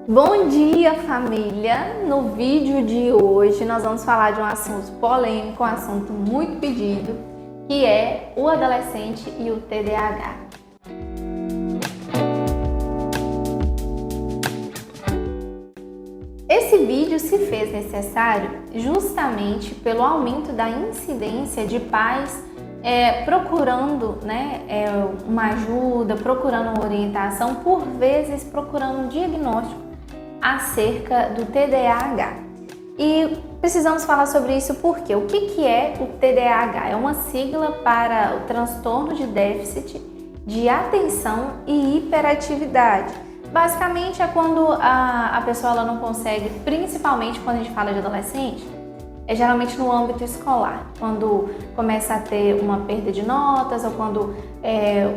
Bom dia, família! No vídeo de hoje nós vamos falar de um assunto polêmico, um assunto muito pedido, que é o adolescente e o TDAH. Esse vídeo se fez necessário justamente pelo aumento da incidência de pais procurando uma ajuda, procurando uma orientação, por vezes procurando um diagnóstico acerca do TDAH. E precisamos falar sobre isso porque o que é o TDAH? É uma sigla para o transtorno de déficit de atenção e hiperatividade. Basicamente é quando a pessoa ela não consegue, principalmente quando a gente fala de adolescente, é geralmente no âmbito escolar, quando começa a ter uma perda de notas ou quando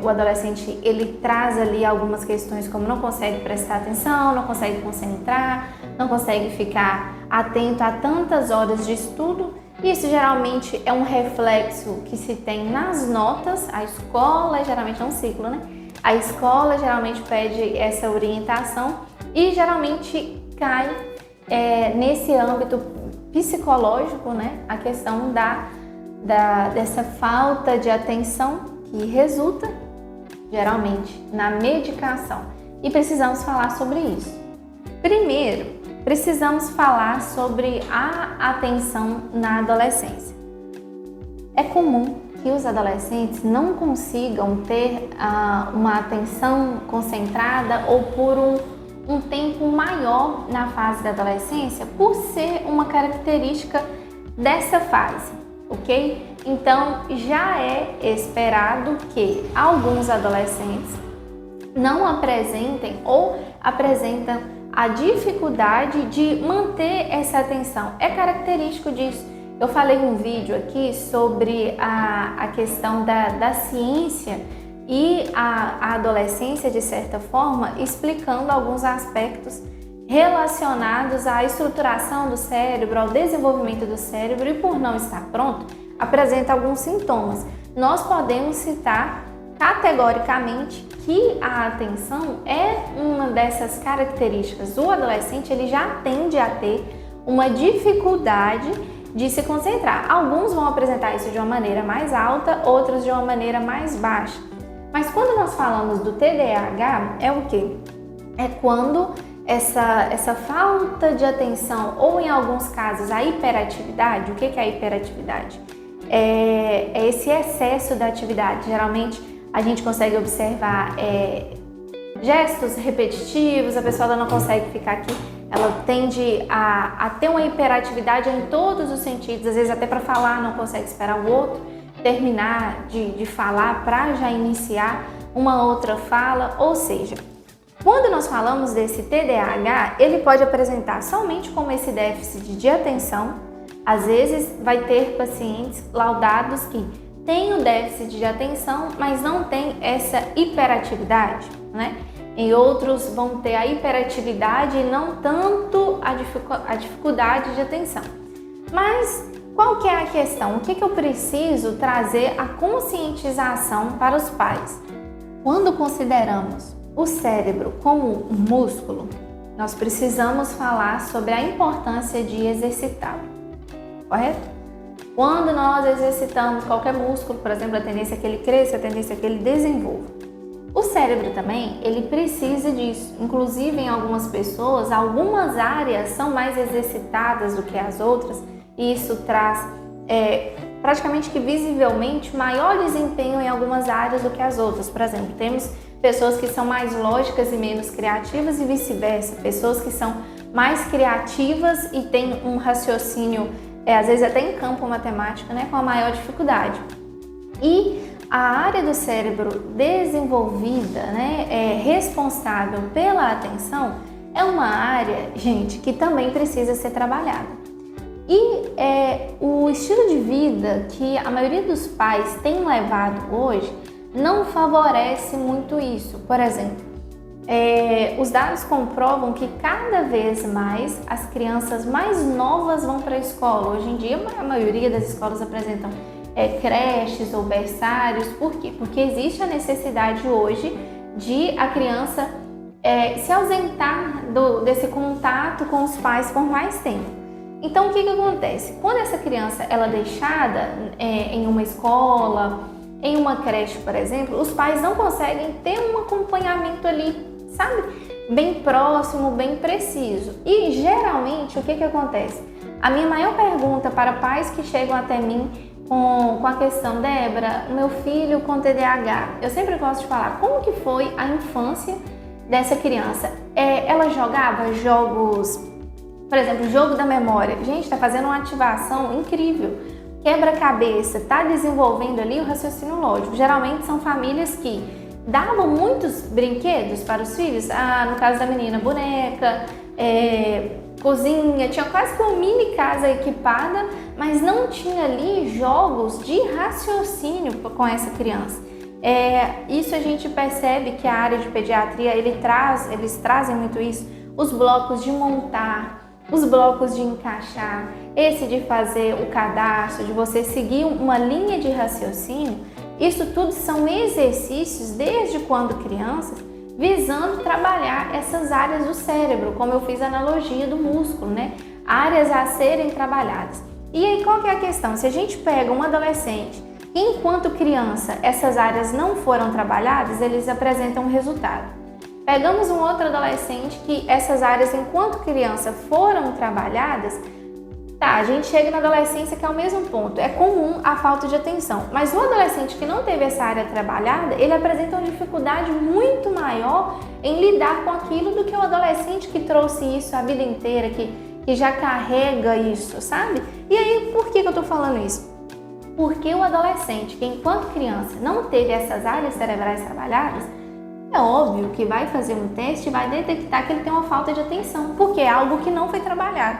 o adolescente ele traz ali algumas questões como não consegue prestar atenção, não consegue concentrar, não consegue ficar atento a tantas horas de estudo. Isso geralmente é um reflexo que se tem nas notas. A escola geralmente é um ciclo, né? A escola geralmente pede essa orientação e geralmente cai nesse âmbito psicológico, né? A questão dessa falta de atenção que resulta geralmente na medicação. E precisamos falar sobre isso. Primeiro, precisamos falar sobre a atenção na adolescência. É comum que os adolescentes não consigam ter uma atenção concentrada ou por um tempo maior na fase da adolescência, por ser uma característica dessa fase, ok? Então, já é esperado que alguns adolescentes não apresentem ou apresentam a dificuldade de manter essa atenção. É característico disso. Eu falei em um vídeo aqui sobre a questão da ciência e a adolescência, de certa forma, explicando alguns aspectos relacionados à estruturação do cérebro, ao desenvolvimento do cérebro, e por não estar pronto, apresenta alguns sintomas. Nós podemos citar categoricamente que a atenção é uma dessas características. O adolescente ele já tende a ter uma dificuldade de se concentrar. Alguns vão apresentar isso de uma maneira mais alta, outros de uma maneira mais baixa. Mas quando nós falamos do TDAH, é o quê? É quando essa falta de atenção, ou em alguns casos a hiperatividade. O que é a hiperatividade? É esse excesso da atividade. Geralmente a gente consegue observar gestos repetitivos, a pessoa ela não consegue ficar aqui, ela tende a ter uma hiperatividade em todos os sentidos, às vezes até para falar não consegue esperar o outro terminar de falar para já iniciar uma outra fala. Ou seja, quando nós falamos desse TDAH, ele pode apresentar somente como esse déficit de atenção. Às vezes vai ter pacientes laudados que têm o déficit de atenção, mas não tem essa hiperatividade, né? Em outros vão ter a hiperatividade e não tanto a dificuldade de atenção. Mas qual que é a questão? O que eu preciso trazer a conscientização para os pais? Quando consideramos o cérebro como um músculo, nós precisamos falar sobre a importância de exercitá-lo, correto? Quando nós exercitamos qualquer músculo, por exemplo, a tendência é que ele cresça, a tendência é que ele desenvolva. O cérebro também, ele precisa disso. Inclusive, em algumas pessoas, algumas áreas são mais exercitadas do que as outras, e isso traz praticamente que visivelmente maior desempenho em algumas áreas do que as outras. Por exemplo, temos pessoas que são mais lógicas e menos criativas e vice-versa, pessoas que são mais criativas e têm um raciocínio, às vezes até em campo matemático, né, com a maior dificuldade. E a área do cérebro desenvolvida, né, responsável pela atenção, é uma área, gente, que também precisa ser trabalhada. E o estilo de vida que a maioria dos pais tem levado hoje não favorece muito isso. Por exemplo, os dados comprovam que cada vez mais as crianças mais novas vão para a escola. Hoje em dia, a maioria das escolas apresentam creches ou berçários. Por quê? Porque existe a necessidade hoje de a criança se ausentar desse contato com os pais por mais tempo. Então, o que acontece? Quando essa criança ela é deixada em uma escola, em uma creche, por exemplo, os pais não conseguem ter um acompanhamento ali, sabe? Bem próximo, bem preciso. E geralmente, o que acontece? A minha maior pergunta para pais que chegam até mim com a questão, Débora, meu filho com TDAH, eu sempre gosto de falar, como que foi a infância dessa criança? Ela jogava jogos, por exemplo, jogo da memória. Gente, está fazendo uma ativação incrível. Quebra-cabeça, está desenvolvendo ali o raciocínio lógico. Geralmente são famílias que davam muitos brinquedos para os filhos. No caso da menina, boneca, cozinha, tinha quase que uma mini casa equipada, mas não tinha ali jogos de raciocínio com essa criança. Isso a gente percebe que a área de pediatria, eles trazem muito isso, os blocos de montar, os blocos de encaixar, esse de fazer o cadastro, de você seguir uma linha de raciocínio. Isso tudo são exercícios desde quando crianças, visando trabalhar essas áreas do cérebro, como eu fiz a analogia do músculo, né? Áreas a serem trabalhadas. E aí qual que é a questão? Se a gente pega um adolescente e enquanto criança essas áreas não foram trabalhadas, eles apresentam um resultado. Pegamos um outro adolescente que essas áreas enquanto criança foram trabalhadas, a gente chega na adolescência que é o mesmo ponto, é comum a falta de atenção, mas o adolescente que não teve essa área trabalhada, ele apresenta uma dificuldade muito maior em lidar com aquilo do que o adolescente que trouxe isso a vida inteira, que já carrega isso, sabe? E aí, por que eu tô falando isso? Porque o adolescente que enquanto criança não teve essas áreas cerebrais trabalhadas, é óbvio que vai fazer um teste e vai detectar que ele tem uma falta de atenção, porque é algo que não foi trabalhado.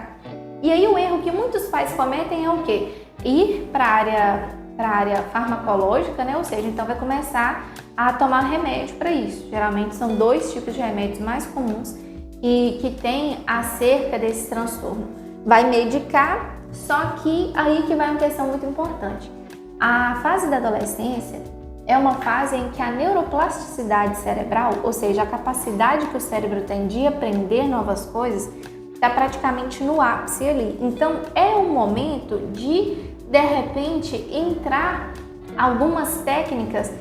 E aí o erro que muitos pais cometem é o quê? Ir para a área farmacológica, né? Ou seja, então vai começar a tomar remédio para isso. Geralmente são 2 tipos de remédios mais comuns que tem acerca desse transtorno. Vai medicar, só que aí que vai uma questão muito importante. A fase da adolescência é uma fase em que a neuroplasticidade cerebral, ou seja, a capacidade que o cérebro tem de aprender novas coisas, está praticamente no ápice ali. Então é um momento de repente, entrar algumas técnicas,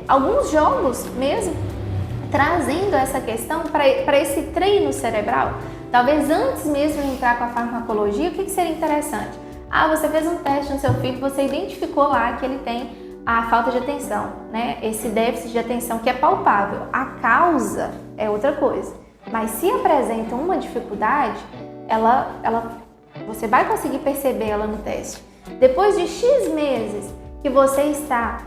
alguns jogos mesmo, trazendo essa questão para esse treino cerebral. Talvez antes mesmo de entrar com a farmacologia, o que seria interessante? Você fez um teste no seu filho, você identificou lá que ele tem a falta de atenção, né? Esse déficit de atenção que é palpável. A causa é outra coisa. Mas se apresenta uma dificuldade, você vai conseguir perceber ela no teste. Depois de X meses que você está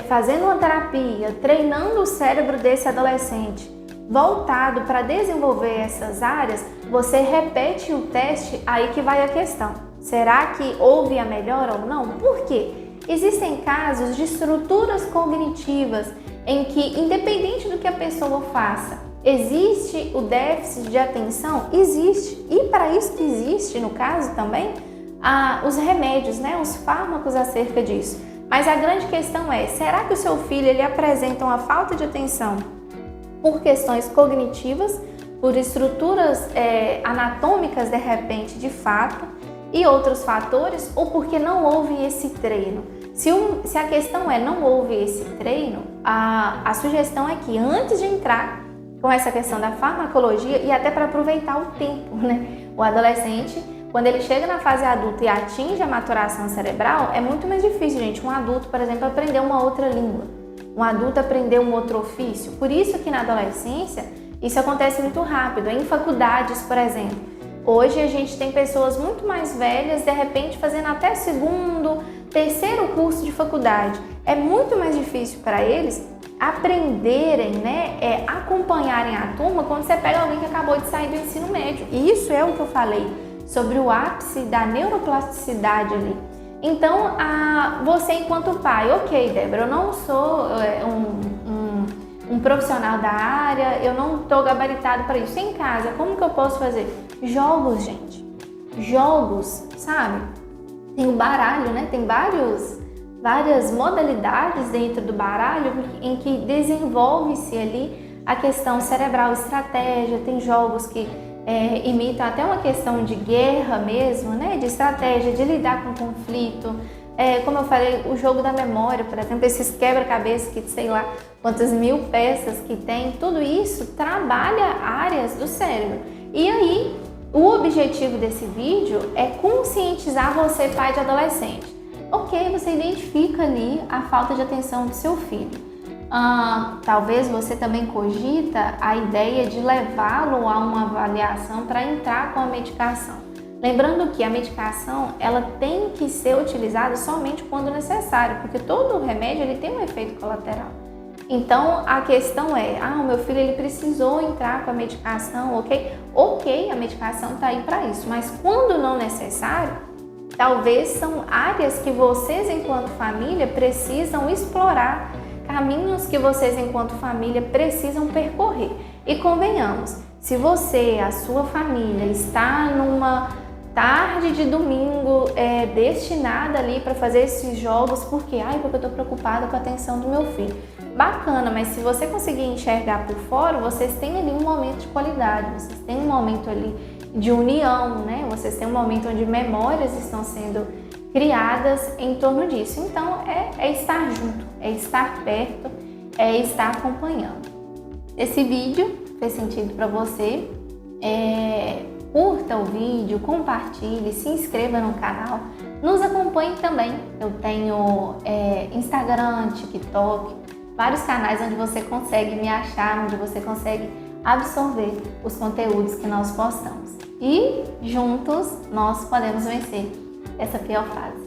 fazendo uma terapia, treinando o cérebro desse adolescente, voltado para desenvolver essas áreas, você repete o teste, aí que vai a questão. Será que houve a melhora ou não? Por quê? Existem casos de estruturas cognitivas em que, independente do que a pessoa faça, existe o déficit de atenção? Existe. E para isso que existe, no caso também, os remédios, né? Os fármacos acerca disso. Mas a grande questão é, será que o seu filho ele apresenta uma falta de atenção por questões cognitivas, por estruturas anatômicas de repente, de fato, e outros fatores, ou porque não houve esse treino? Se a questão não houve esse treino, a sugestão é que antes de entrar com essa questão da farmacologia, e até para aproveitar o tempo, né? O adolescente, quando ele chega na fase adulta e atinge a maturação cerebral, é muito mais difícil, gente. Um adulto, por exemplo, aprender uma outra língua. Um adulto aprender um outro ofício. Por isso que na adolescência, isso acontece muito rápido. Em faculdades, por exemplo. Hoje a gente tem pessoas muito mais velhas, de repente, fazendo até 2º, 3º curso de faculdade. É muito mais difícil para eles aprenderem, né, acompanharem a turma quando você pega alguém que acabou de sair do ensino médio. E isso é o que eu falei sobre o ápice da neuroplasticidade ali. Então, você enquanto pai, ok, Débora, eu não sou um profissional da área, eu não estou gabaritado para isso. Em casa, como que eu posso fazer? Jogos, gente. Jogos, sabe? Tem o baralho, né? Tem várias modalidades dentro do baralho em que desenvolve-se ali a questão cerebral, estratégia, tem jogos que imitam até uma questão de guerra mesmo, né? De estratégia, de lidar com conflito. Como eu falei, o jogo da memória, por exemplo, esses quebra-cabeças que sei lá quantas mil peças que tem, tudo isso trabalha áreas do cérebro. E aí, o objetivo desse vídeo é conscientizar você, pai de adolescente. Ok, você identifica ali a falta de atenção do seu filho. Talvez você também cogita a ideia de levá-lo a uma avaliação para entrar com a medicação. Lembrando que a medicação ela tem que ser utilizada somente quando necessário, porque todo remédio ele tem um efeito colateral. Então a questão é, o meu filho ele precisou entrar com a medicação, ok? Ok, a medicação está aí para isso, mas quando não necessário, talvez são áreas que vocês enquanto família precisam explorar, caminhos que vocês enquanto família precisam percorrer. E convenhamos, se você, a sua família está numa tarde de domingo destinada ali para fazer esses jogos, porque eu estou preocupada com a atenção do meu filho. Bacana, mas se você conseguir enxergar por fora, vocês têm ali um momento de qualidade, vocês têm um momento ali de união, né? Vocês têm um momento onde memórias estão sendo criadas em torno disso. Então é estar junto, é estar perto, é estar acompanhando. Esse vídeo fez sentido para você? Curta o vídeo, compartilhe, se inscreva no canal, nos acompanhe também. Eu tenho Instagram, TikTok, vários canais onde você consegue me achar, onde você consegue absorver os conteúdos que nós postamos. E juntos nós podemos vencer essa pior fase.